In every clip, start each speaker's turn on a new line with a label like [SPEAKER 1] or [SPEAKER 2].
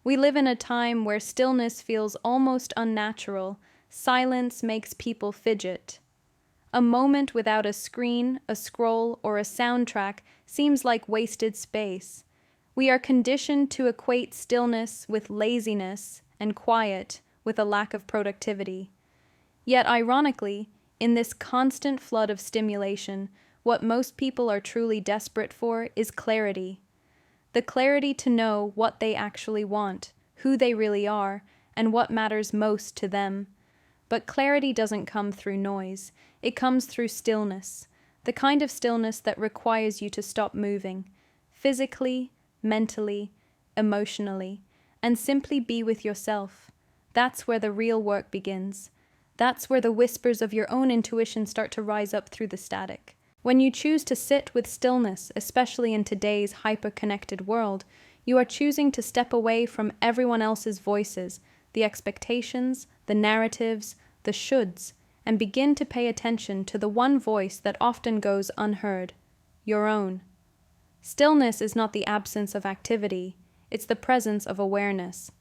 [SPEAKER 1] We live in a time where stillness feels almost unnatural. Silence makes people fidget. A moment without a screen, a scroll, or a soundtrack seems like wasted space. We are conditioned to equate stillness with laziness and quiet with a lack of productivity. Yet, ironically, in this constant flood of stimulation, what most people are truly desperate for is clarity. The clarity to know what they actually want, who they really are, and what matters most to them. But clarity doesn't come through noise. It comes through stillness, the kind of stillness that requires you to stop moving, physically, mentally, emotionally, and simply be with yourself. That's where the real work begins. That's where the whispers of your own intuition start to rise up through the static. When you choose to sit with stillness, especially in today's hyper-connected world, you are choosing to step away from everyone else's voices, the expectations, the narratives, the shoulds, and begin to pay attention to the one voice that often goes unheard, your own. Stillness is not the absence of activity, it's the presence of awareness.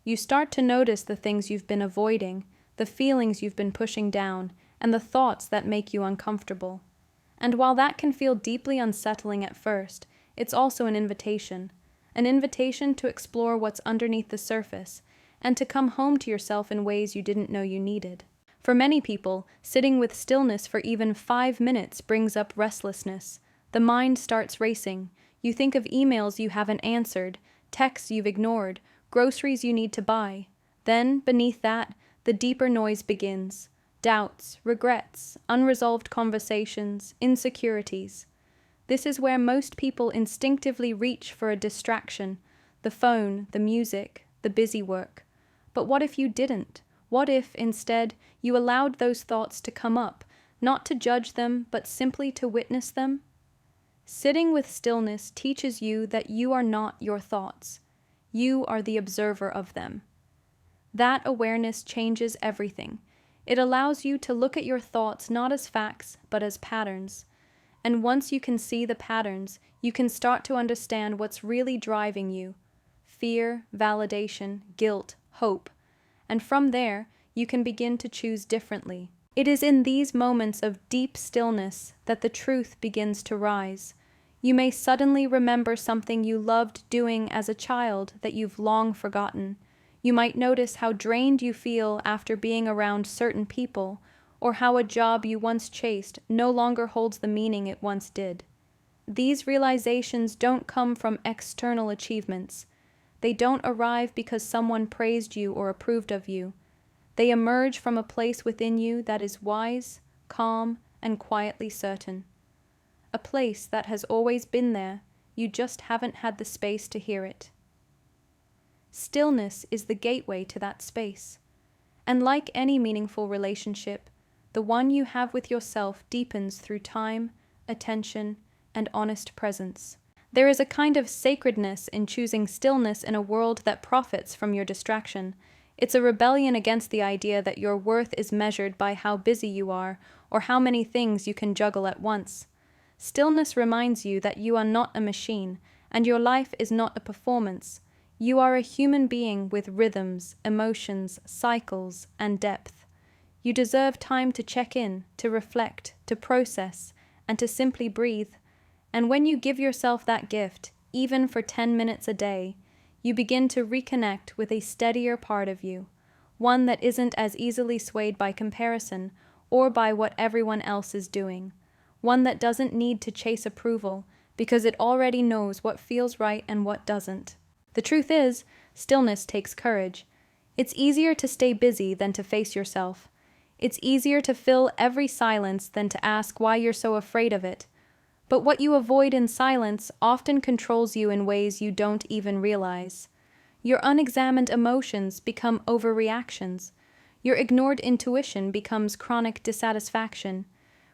[SPEAKER 1] You start to notice the things you've been avoiding, the feelings you've been pushing down, and the thoughts that make you uncomfortable. And while that can feel deeply unsettling at first, it's also an invitation to explore what's underneath the surface, and to come home to yourself in ways you didn't know you needed. For many people, sitting with stillness for even 5 minutes brings up restlessness. The mind starts racing. You think of emails you haven't answered, texts you've ignored, groceries you need to buy. Then, beneath that, the deeper noise begins. Doubts, regrets, unresolved conversations, insecurities. This is where most people instinctively reach for a distraction, the phone, the music, the busy work. But what if you didn't? What if, instead, you allowed those thoughts to come up, not to judge them, but simply to witness them? Sitting with stillness teaches you that you are not your thoughts. You are the observer of them. That awareness changes everything. It allows you to look at your thoughts not as facts, but as patterns. And once you can see the patterns, you can start to understand what's really driving you: fear, validation, guilt, hope. And from there, you can begin to choose differently. It is in these moments of deep stillness that the truth begins to rise. You may suddenly remember something you loved doing as a child that you've long forgotten. You might notice how drained you feel after being around certain people, or how a job you once chased no longer holds the meaning it once did. These realizations don't come from external achievements. They don't arrive because someone praised you or approved of you. They emerge from a place within you that is wise, calm, and quietly certain. A place that has always been there, you just haven't had the space to hear it. Stillness is the gateway to that space. And like any meaningful relationship, the one you have with yourself deepens through time, attention, and honest presence. There is a kind of sacredness in choosing stillness in a world that profits from your distraction. It's a rebellion against the idea that your worth is measured by how busy you are or how many things you can juggle at once. Stillness reminds you that you are not a machine, and your life is not a performance. You are a human being with rhythms, emotions, cycles, and depth. You deserve time to check in, to reflect, to process, and to simply breathe. And when you give yourself that gift, even for 10 minutes a day, you begin to reconnect with a steadier part of you, one that isn't as easily swayed by comparison or by what everyone else is doing, one that doesn't need to chase approval because it already knows what feels right and what doesn't. The truth is, stillness takes courage. It's easier to stay busy than to face yourself. It's easier to fill every silence than to ask why you're so afraid of it. But what you avoid in silence often controls you in ways you don't even realize. Your unexamined emotions become overreactions. Your ignored intuition becomes chronic dissatisfaction.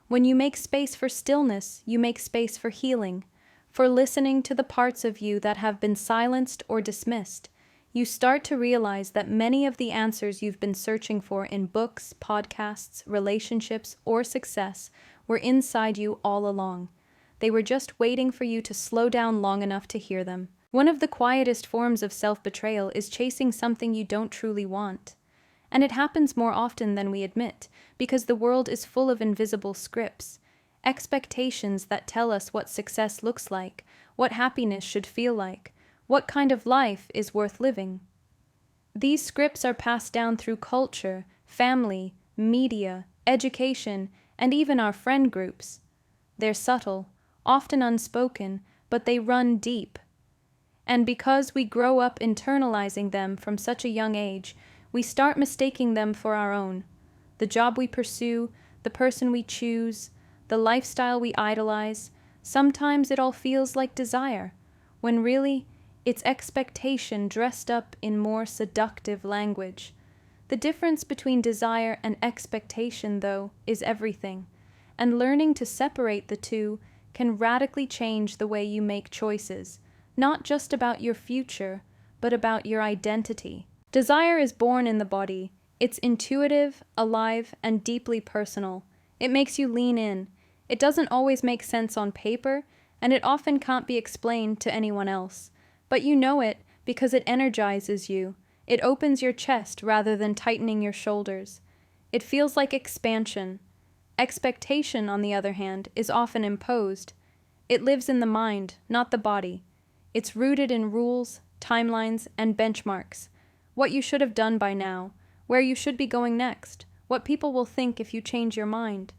[SPEAKER 1] When you make space for stillness, you make space for healing, for listening to the parts of you that have been silenced or dismissed. You start to realize that many of the answers you've been searching for in books, podcasts, relationships, or success were inside you all along. They were just waiting for you to slow down long enough to hear them. One of the quietest forms of self-betrayal is chasing something you don't truly want. And it happens more often than we admit, because the world is full of invisible scripts, expectations that tell us what success looks like, what happiness should feel like, what kind of life is worth living. These scripts are passed down through culture, family, media, education, and even our friend groups. They're subtle, often unspoken, but they run deep. And because we grow up internalizing them from such a young age, we start mistaking them for our own. The job we pursue, the person we choose, the lifestyle we idolize, sometimes it all feels like desire, when really, it's expectation dressed up in more seductive language. The difference between desire and expectation, though, is everything, and learning to separate the two can radically change the way you make choices, not just about your future, but about your identity. Desire is born in the body. It's intuitive, alive, and deeply personal. It makes you lean in. It doesn't always make sense on paper, and it often can't be explained to anyone else. But you know it because it energizes you. It opens your chest rather than tightening your shoulders. It feels like expansion. Expectation, on the other hand, is often imposed. It lives in the mind, not the body. It's rooted in rules, timelines, and benchmarks. What you should have done by now, where you should be going next, what people will think if you change your mind.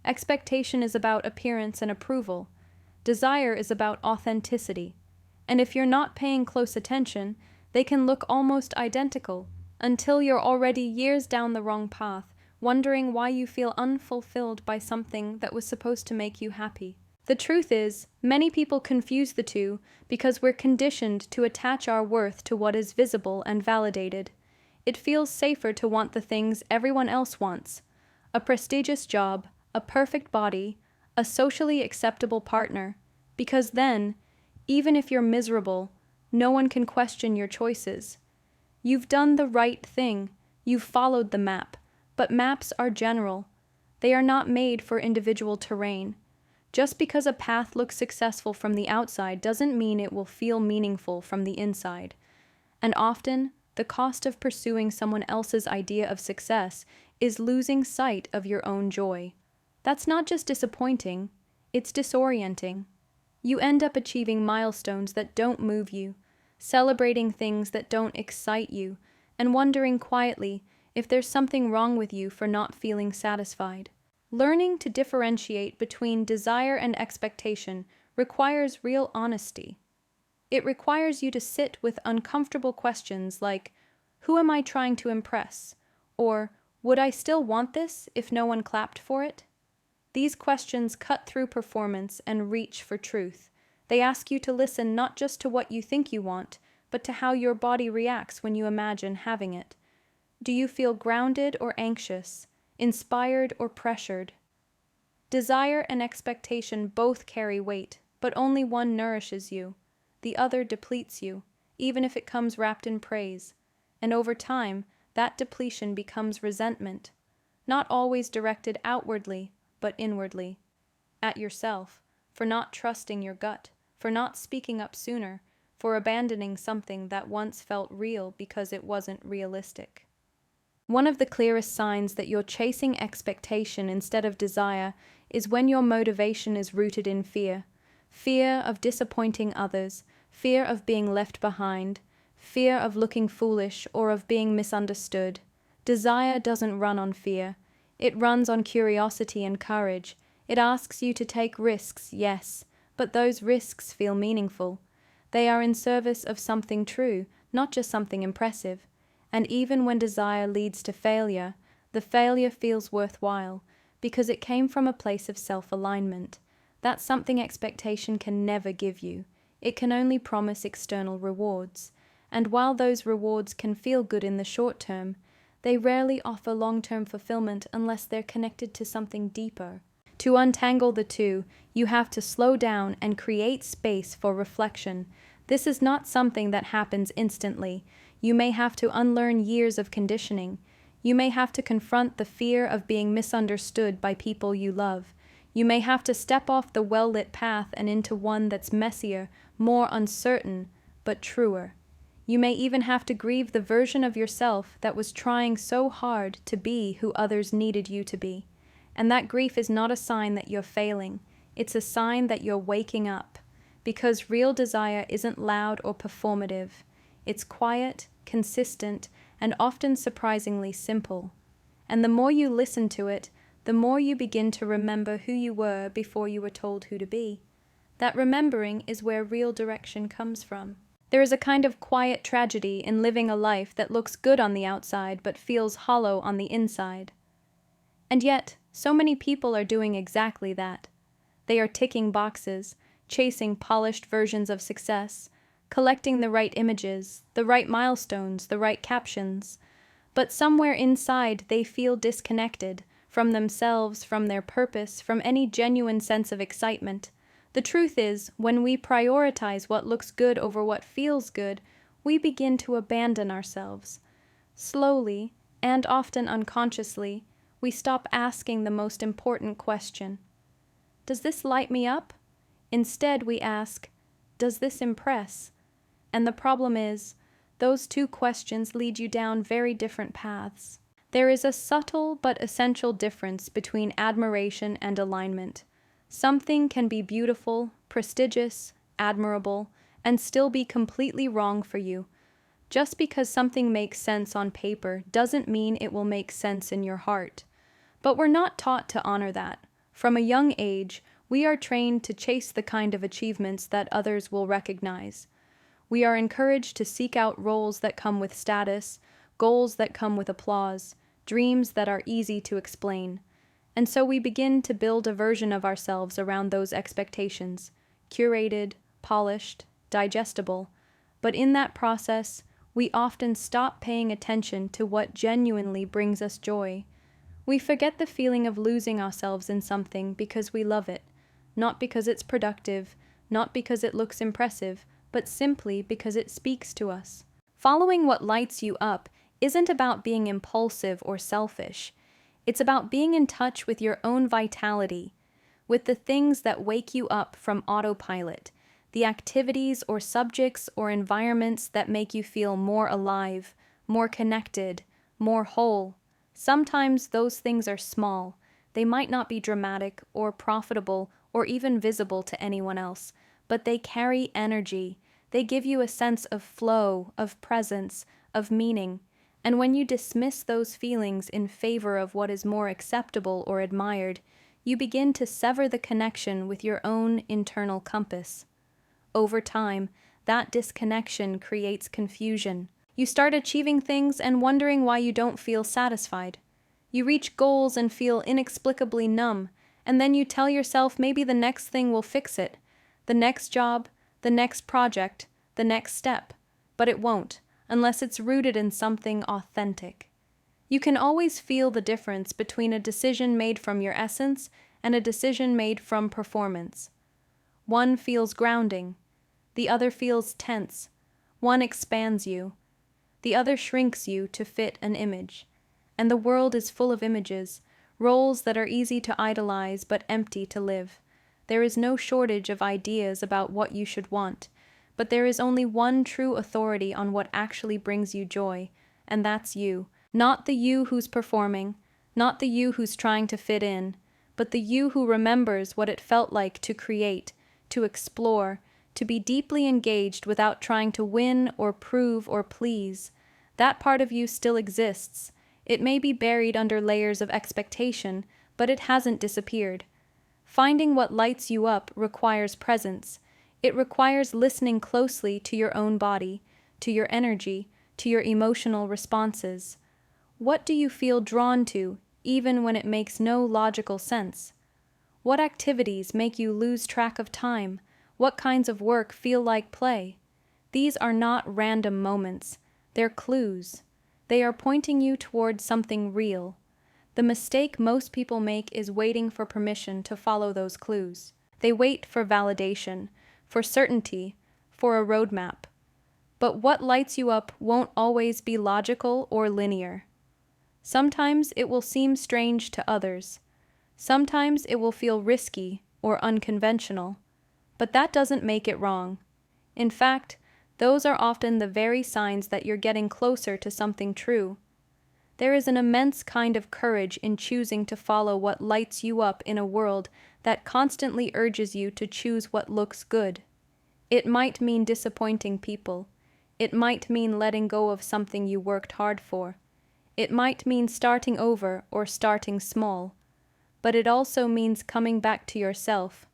[SPEAKER 1] Expectation is about appearance and approval. Desire is about authenticity. And if you're not paying close attention, they can look almost identical, until you're already years down the wrong path, wondering why you feel unfulfilled by something that was supposed to make you happy. The truth is, many people confuse the two because we're conditioned to attach our worth to what is visible and validated. It feels safer to want the things everyone else wants: a prestigious job, a perfect body, a socially acceptable partner, because then, even if you're miserable, no one can question your choices. You've done the right thing, you've followed the map, but maps are general. They are not made for individual terrain. Just because a path looks successful from the outside doesn't mean it will feel meaningful from the inside. And often, the cost of pursuing someone else's idea of success is losing sight of your own joy. That's not just disappointing, it's disorienting. You end up achieving milestones that don't move you, celebrating things that don't excite you, and wondering quietly if there's something wrong with you for not feeling satisfied. Learning to differentiate between desire and expectation requires real honesty. It requires you to sit with uncomfortable questions like, who am I trying to impress? Or, would I still want this if no one clapped for it? These questions cut through performance and reach for truth. They ask you to listen not just to what you think you want, but to how your body reacts when you imagine having it. Do you feel grounded or anxious, inspired or pressured? Desire and expectation both carry weight, but only one nourishes you. The other depletes you, even if it comes wrapped in praise. And over time, that depletion becomes resentment, not always directed outwardly, but inwardly, at yourself, for not trusting your gut, for not speaking up sooner, for abandoning something that once felt real because it wasn't realistic. One of the clearest signs that you're chasing expectation instead of desire is when your motivation is rooted in fear. Fear of disappointing others, fear of being left behind, fear of looking foolish or of being misunderstood. Desire doesn't run on fear. It runs on curiosity and courage. It asks you to take risks, yes, but those risks feel meaningful. They are in service of something true, not just something impressive. And even when desire leads to failure, the failure feels worthwhile, because it came from a place of self-alignment. That's something expectation can never give you. It can only promise external rewards. And while those rewards can feel good in the short term, they rarely offer long-term fulfillment unless they're connected to something deeper. To untangle the two, you have to slow down and create space for reflection. This is not something that happens instantly. You may have to unlearn years of conditioning. You may have to confront the fear of being misunderstood by people you love. You may have to step off the well-lit path and into one that's messier, more uncertain, but truer. You may even have to grieve the version of yourself that was trying so hard to be who others needed you to be. And that grief is not a sign that you're failing, it's a sign that you're waking up. Because real desire isn't loud or performative. It's quiet, consistent, and often surprisingly simple. And the more you listen to it, the more you begin to remember who you were before you were told who to be. That remembering is where real direction comes from. There is a kind of quiet tragedy in living a life that looks good on the outside but feels hollow on the inside. And yet, so many people are doing exactly that. They are ticking boxes, chasing polished versions of success, collecting the right images, the right milestones, the right captions. But somewhere inside they feel disconnected from themselves, from their purpose, from any genuine sense of excitement. The truth is, when we prioritize what looks good over what feels good, we begin to abandon ourselves. Slowly, and often unconsciously, we stop asking the most important question. Does this light me up? Instead, we ask, does this impress? And the problem is, those two questions lead you down very different paths. There is a subtle but essential difference between admiration and alignment. Something can be beautiful, prestigious, admirable, and still be completely wrong for you. Just because something makes sense on paper doesn't mean it will make sense in your heart. But we're not taught to honor that. From a young age, we are trained to chase the kind of achievements that others will recognize. We are encouraged to seek out roles that come with status, goals that come with applause, dreams that are easy to explain. And so we begin to build a version of ourselves around those expectations, curated, polished, digestible. But in that process, we often stop paying attention to what genuinely brings us joy. We forget the feeling of losing ourselves in something because we love it, not because it's productive, not because it looks impressive, but simply because it speaks to us. Following what lights you up isn't about being impulsive or selfish. It's about being in touch with your own vitality, with the things that wake you up from autopilot, the activities or subjects or environments that make you feel more alive, more connected, more whole. Sometimes those things are small. They might not be dramatic or profitable or even visible to anyone else, but they carry energy. They give you a sense of flow, of presence, of meaning. And when you dismiss those feelings in favor of what is more acceptable or admired, you begin to sever the connection with your own internal compass. Over time, that disconnection creates confusion. You start achieving things and wondering why you don't feel satisfied. You reach goals and feel inexplicably numb, and then you tell yourself maybe the next thing will fix it, the next job, the next project, the next step. But it won't, unless it's rooted in something authentic. You can always feel the difference between a decision made from your essence and a decision made from performance. One feels grounding, the other feels tense. One expands you, the other shrinks you to fit an image. And the world is full of images, roles that are easy to idolize but empty to live. There is no shortage of ideas about what you should want, but there is only one true authority on what actually brings you joy, and that's you. Not the you who's performing, not the you who's trying to fit in, but the you who remembers what it felt like to create, to explore, to be deeply engaged without trying to win or prove or please. That part of you still exists. It may be buried under layers of expectation, but it hasn't disappeared. Finding what lights you up requires presence. It requires listening closely to your own body, to your energy, to your emotional responses. What do you feel drawn to, even when it makes no logical sense? What activities make you lose track of time? What kinds of work feel like play? These are not random moments. They're clues. They are pointing you toward something real. The mistake most people make is waiting for permission to follow those clues. They wait for validation, for certainty, for a roadmap. But what lights you up won't always be logical or linear. Sometimes it will seem strange to others. Sometimes it will feel risky or unconventional. But that doesn't make it wrong. In fact, those are often the very signs that you're getting closer to something true. There is an immense kind of courage in choosing to follow what lights you up in a world that constantly urges you to choose what looks good. It might mean disappointing people. It might mean letting go of something you worked hard for. It might mean starting over or starting small. But it also means coming back to yourself,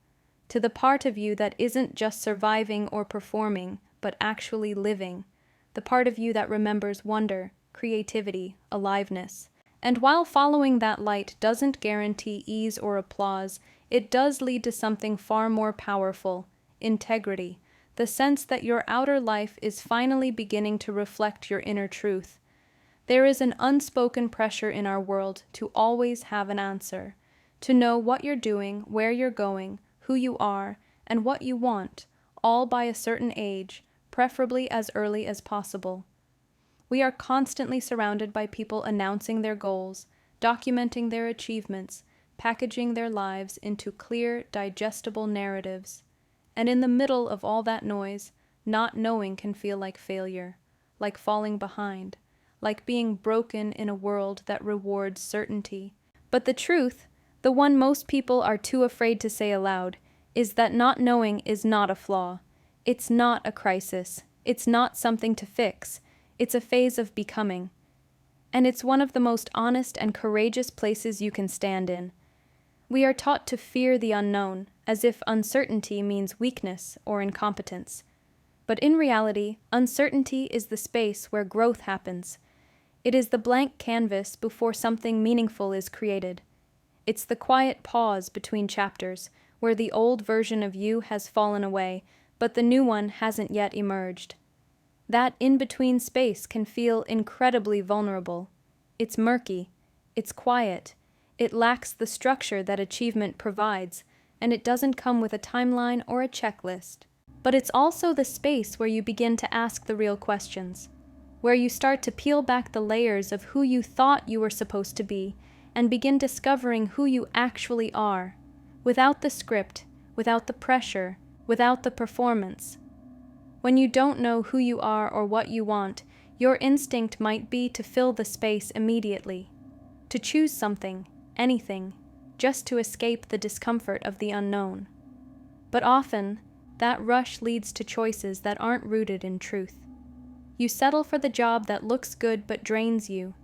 [SPEAKER 1] to the part of you that isn't just surviving or performing, but actually living, the part of you that remembers wonder, creativity, aliveness. And while following that light doesn't guarantee ease or applause, it does lead to something far more powerful: integrity, the sense that your outer life is finally beginning to reflect your inner truth. There is an unspoken pressure in our world to always have an answer, to know what you're doing, where you're going, who you are, and what you want, all by a certain age, preferably as early as possible. We are constantly surrounded by people announcing their goals, documenting their achievements, packaging their lives into clear, digestible narratives. And in the middle of all that noise, not knowing can feel like failure, like falling behind, like being broken in a world that rewards certainty. But the truth, the one most people are too afraid to say aloud, is that not knowing is not a flaw. It's not a crisis. It's not something to fix. It's a phase of becoming. And it's one of the most honest and courageous places you can stand in. We are taught to fear the unknown, as if uncertainty means weakness or incompetence. But in reality, uncertainty is the space where growth happens. It is the blank canvas before something meaningful is created. It's the quiet pause between chapters, where the old version of you has fallen away, but the new one hasn't yet emerged. That in-between space can feel incredibly vulnerable. It's murky. It's quiet. It lacks the structure that achievement provides, and it doesn't come with a timeline or a checklist. But it's also the space where you begin to ask the real questions, where you start to peel back the layers of who you thought you were supposed to be, and begin discovering who you actually are, without the script, without the pressure, without the performance. When you don't know who you are or what you want, your instinct might be to fill the space immediately, to choose something, anything, just to escape the discomfort of the unknown. But often, that rush leads to choices that aren't rooted in truth. You settle for the job that looks good but drains you.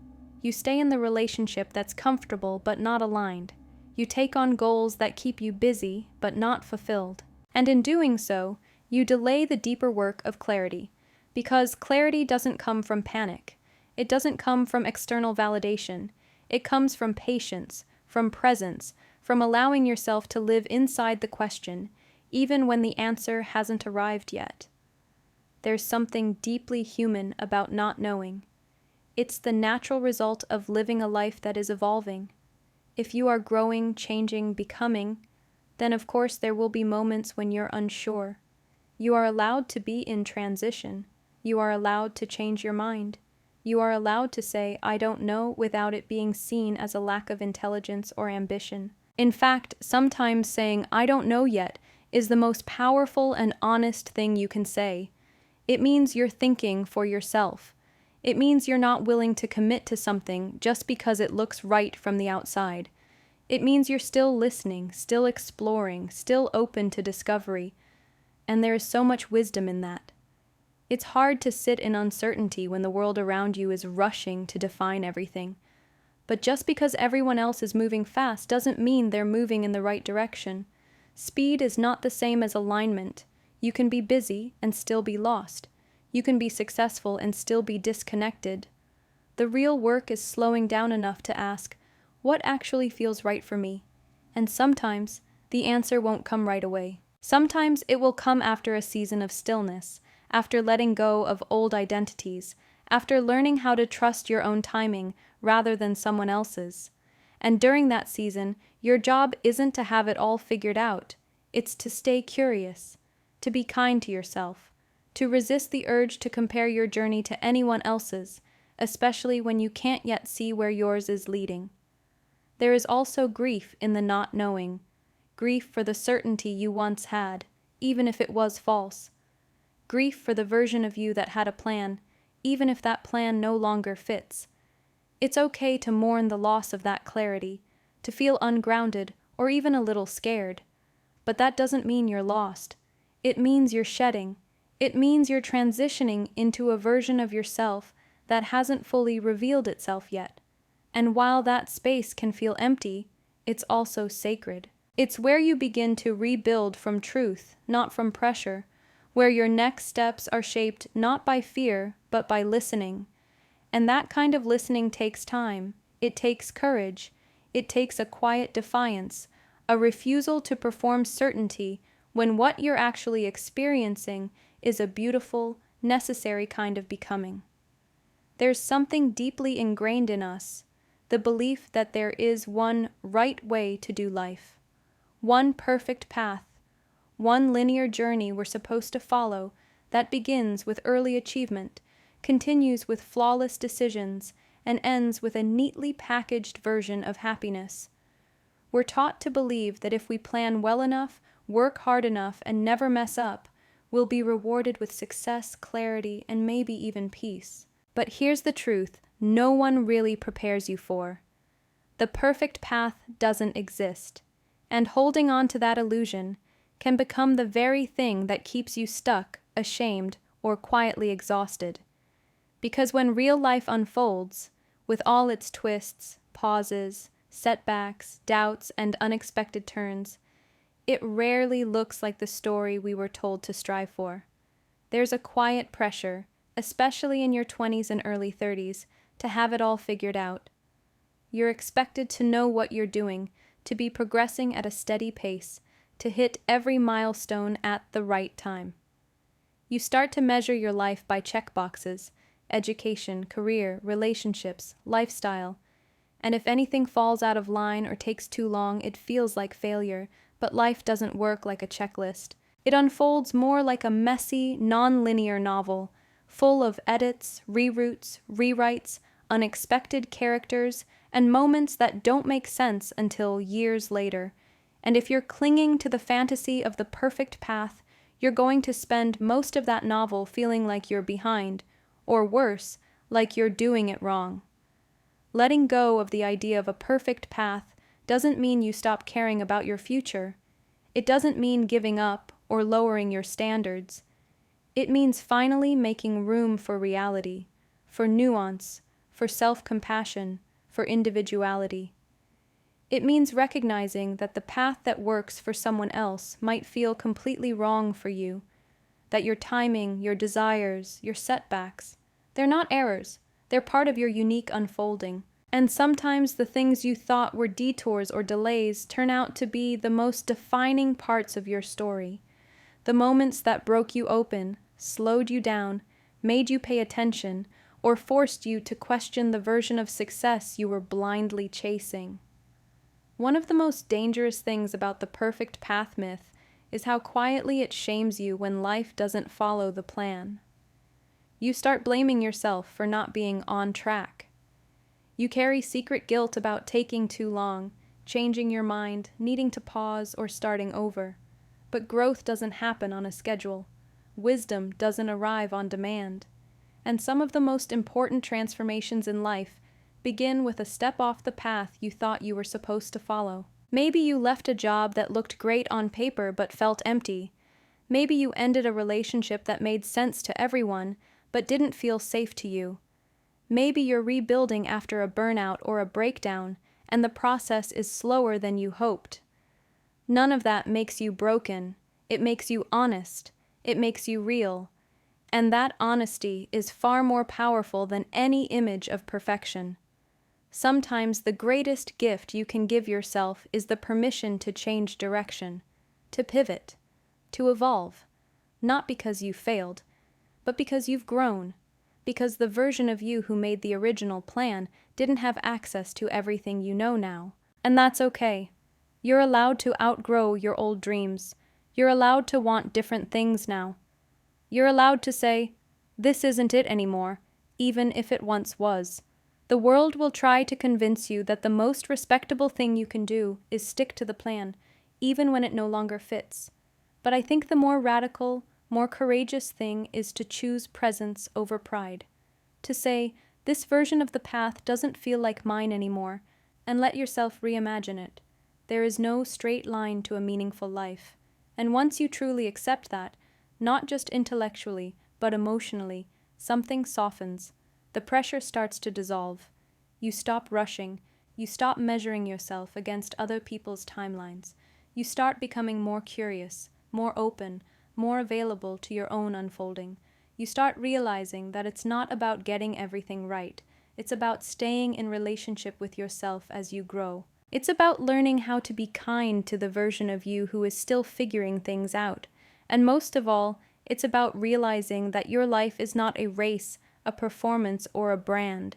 [SPEAKER 1] You stay in the relationship that's comfortable but not aligned. You take on goals that keep you busy but not fulfilled. And in doing so, you delay the deeper work of clarity, because clarity doesn't come from panic. It doesn't come from external validation. It comes from patience, from presence, from allowing yourself to live inside the question, even when the answer hasn't arrived yet. There's something deeply human about not knowing. It's the natural result of living a life that is evolving. If you are growing, changing, becoming, then of course there will be moments when you're unsure. You are allowed to be in transition. You are allowed to change your mind. You are allowed to say, "I don't know," without it being seen as a lack of intelligence or ambition. In fact, sometimes saying, "I don't know yet," is the most powerful and honest thing you can say. It means you're thinking for yourself. It means you're not willing to commit to something just because it looks right from the outside. It means you're still listening, still exploring, still open to discovery. And there is so much wisdom in that. It's hard to sit in uncertainty when the world around you is rushing to define everything. But just because everyone else is moving fast doesn't mean they're moving in the right direction. Speed is not the same as alignment. You can be busy and still be lost. You can be successful and still be disconnected. The real work is slowing down enough to ask, what actually feels right for me? And sometimes the answer won't come right away. Sometimes it will come after a season of stillness, after letting go of old identities, after learning how to trust your own timing rather than someone else's. And during that season, your job isn't to have it all figured out. It's to stay curious, to be kind to yourself, to resist the urge to compare your journey to anyone else's, especially when you can't yet see where yours is leading. There is also grief in the not knowing, grief for the certainty you once had, even if it was false. grief for the version of you that had a plan, even if that plan no longer fits. It's okay to mourn the loss of that clarity, to feel ungrounded or even a little scared. But that doesn't mean you're lost. It means you're shedding. It means you're transitioning into a version of yourself that hasn't fully revealed itself yet. And while that space can feel empty, it's also sacred. It's where you begin to rebuild from truth, not from pressure, where your next steps are shaped not by fear, but by listening. And that kind of listening takes time. It takes courage. It takes a quiet defiance, a refusal to perform certainty when what you're actually experiencing is a beautiful, necessary kind of becoming. There's something deeply ingrained in us, the belief that there is one right way to do life, one perfect path, one linear journey we're supposed to follow that begins with early achievement, continues with flawless decisions, and ends with a neatly packaged version of happiness. We're taught to believe that if we plan well enough, work hard enough, and never mess up, we'll be rewarded with success, clarity, and maybe even peace. But here's the truth no one really prepares you for. The perfect path doesn't exist, and holding on to that illusion can become the very thing that keeps you stuck, ashamed, or quietly exhausted. Because when real life unfolds, with all its twists, pauses, setbacks, doubts, and unexpected turns, it rarely looks like the story we were told to strive for. There's a quiet pressure, especially in your 20s and early 30s, to have it all figured out. You're expected to know what you're doing, to be progressing at a steady pace, to hit every milestone at the right time. You start to measure your life by checkboxes: education, career, relationships, lifestyle. And if anything falls out of line or takes too long, it feels like failure. But life doesn't work like a checklist. It unfolds more like a messy, non-linear novel, full of edits, reroutes, rewrites, unexpected characters, and moments that don't make sense until years later. And if you're clinging to the fantasy of the perfect path, you're going to spend most of that novel feeling like you're behind, or worse, like you're doing it wrong. Letting go of the idea of a perfect path doesn't mean you stop caring about your future. It doesn't mean giving up or lowering your standards. It means finally making room for reality, for nuance, for self-compassion, for individuality. It means recognizing that the path that works for someone else might feel completely wrong for you, that your timing, your desires, your setbacks, they're not errors, they're part of your unique unfolding. And sometimes the things you thought were detours or delays turn out to be the most defining parts of your story. The moments that broke you open, slowed you down, made you pay attention, or forced you to question the version of success you were blindly chasing. One of the most dangerous things about the perfect path myth is how quietly it shames you when life doesn't follow the plan. You start blaming yourself for not being on track. You carry secret guilt about taking too long, changing your mind, needing to pause, or starting over. But growth doesn't happen on a schedule. Wisdom doesn't arrive on demand. And some of the most important transformations in life begin with a step off the path you thought you were supposed to follow. Maybe you left a job that looked great on paper but felt empty. Maybe you ended a relationship that made sense to everyone but didn't feel safe to you. Maybe you're rebuilding after a burnout or a breakdown, and the process is slower than you hoped. None of that makes you broken. It makes you honest. It makes you real. And that honesty is far more powerful than any image of perfection. Sometimes the greatest gift you can give yourself is the permission to change direction, to pivot, to evolve, not because you failed, but because you've grown. Because the version of you who made the original plan didn't have access to everything you know now. And that's okay. You're allowed to outgrow your old dreams. You're allowed to want different things now. You're allowed to say, "This isn't it anymore," even if it once was. The world will try to convince you that the most respectable thing you can do is stick to the plan, even when it no longer fits. But I think the more radical, more courageous thing is to choose presence over pride. To say, this version of the path doesn't feel like mine anymore, and let yourself reimagine it. There is no straight line to a meaningful life. And once you truly accept that, not just intellectually, but emotionally, something softens. The pressure starts to dissolve. You stop rushing. You stop measuring yourself against other people's timelines. You start becoming more curious, more open, more available to your own unfolding. You start realizing that it's not about getting everything right. It's about staying in relationship with yourself as you grow. It's about learning how to be kind to the version of you who is still figuring things out. And most of all, it's about realizing that your life is not a race, a performance, or a brand.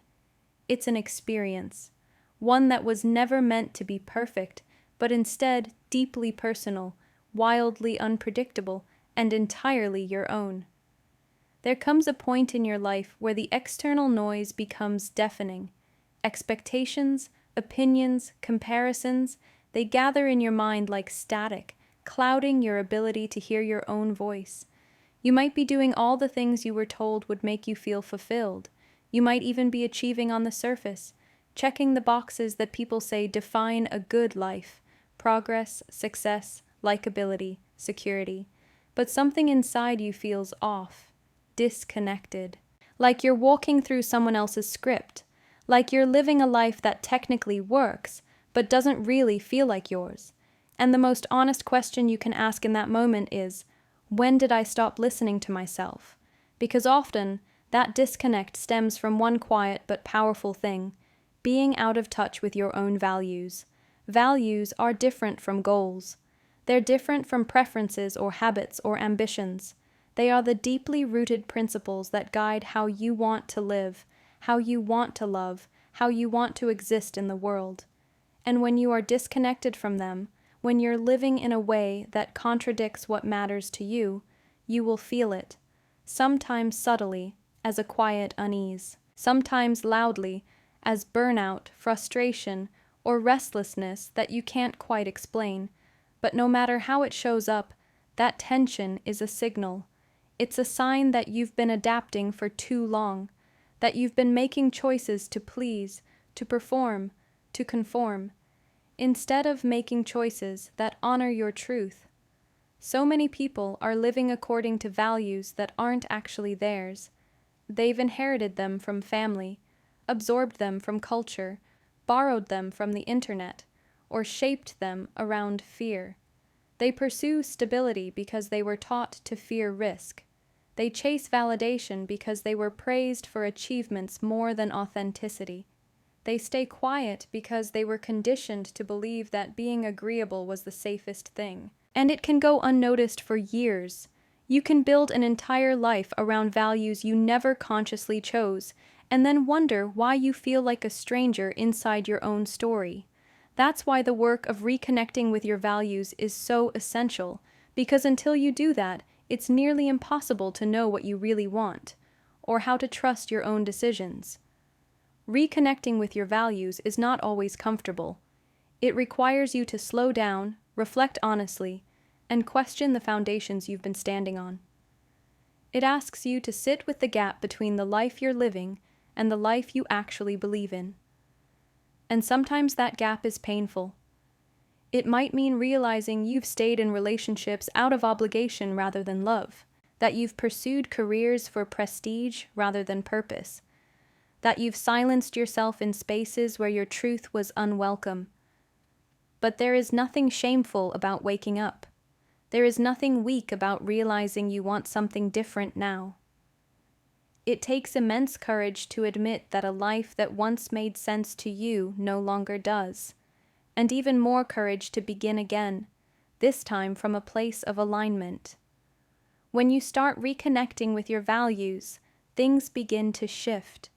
[SPEAKER 1] It's an experience. One that was never meant to be perfect, but instead deeply personal, wildly unpredictable, and entirely your own. There comes a point in your life where the external noise becomes deafening. Expectations, opinions, comparisons, they gather in your mind like static, clouding your ability to hear your own voice. You might be doing all the things you were told would make you feel fulfilled. You might even be achieving on the surface, checking the boxes that people say define a good life: progress, success, likability, security. But something inside you feels off, disconnected. Like you're walking through someone else's script. Like you're living a life that technically works, but doesn't really feel like yours. And the most honest question you can ask in that moment is, when did I stop listening to myself? Because often, that disconnect stems from one quiet but powerful thing: being out of touch with your own values. Values are different from goals. They're different from preferences or habits or ambitions. They are the deeply rooted principles that guide how you want to live, how you want to love, how you want to exist in the world. And when you are disconnected from them, when you're living in a way that contradicts what matters to you, you will feel it, sometimes subtly, as a quiet unease, sometimes loudly, as burnout, frustration, or restlessness that you can't quite explain. But no matter how it shows up, that tension is a signal. It's a sign that you've been adapting for too long, that you've been making choices to please, to perform, to conform, instead of making choices that honor your truth. So many people are living according to values that aren't actually theirs. They've inherited them from family, absorbed them from culture, borrowed them from the internet, or shaped them around fear. They pursue stability because they were taught to fear risk. They chase validation because they were praised for achievements more than authenticity. They stay quiet because they were conditioned to believe that being agreeable was the safest thing. And it can go unnoticed for years. You can build an entire life around values you never consciously chose, and then wonder why you feel like a stranger inside your own story. That's why the work of reconnecting with your values is so essential, because until you do that, it's nearly impossible to know what you really want, or how to trust your own decisions. Reconnecting with your values is not always comfortable. It requires you to slow down, reflect honestly, and question the foundations you've been standing on. It asks you to sit with the gap between the life you're living and the life you actually believe in. And sometimes that gap is painful. It might mean realizing you've stayed in relationships out of obligation rather than love, that you've pursued careers for prestige rather than purpose, that you've silenced yourself in spaces where your truth was unwelcome. But there is nothing shameful about waking up. There is nothing weak about realizing you want something different now. It takes immense courage to admit that a life that once made sense to you no longer does, and even more courage to begin again, this time from a place of alignment. When you start reconnecting with your values, things begin to shift.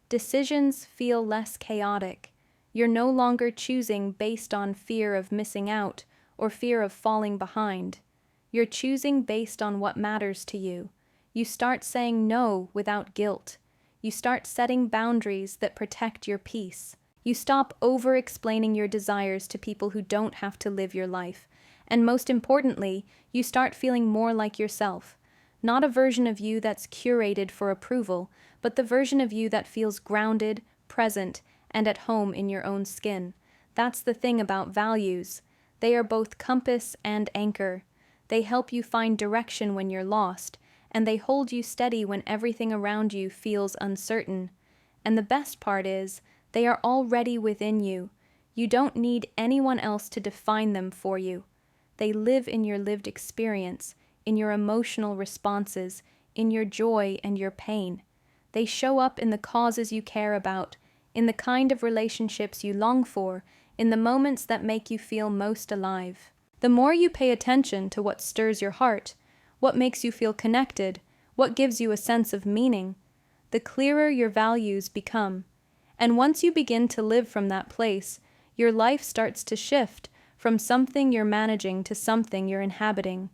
[SPEAKER 1] Decisions feel less chaotic. You're no longer choosing based on fear of missing out or fear of falling behind. You're choosing based on what matters to you. You start saying no without guilt. You start setting boundaries that protect your peace. You stop over-explaining your desires to people who don't have to live your life. And most importantly, you start feeling more like yourself. Not a version of you that's curated for approval, but the version of you that feels grounded, present, and at home in your own skin. That's the thing about values. They are both compass and anchor. They help you find direction when you're lost, and they hold you steady when everything around you feels uncertain. And the best part is, they are already within you. You don't need anyone else to define them for you. They live in your lived experience, in your emotional responses, in your joy and your pain. They show up in the causes you care about, in the kind of relationships you long for, in the moments that make you feel most alive. The more you pay attention to what stirs your heart, what makes you feel connected, what gives you a sense of meaning, the clearer your values become. And once you begin to live from that place, your life starts to shift from something you're managing to something you're inhabiting.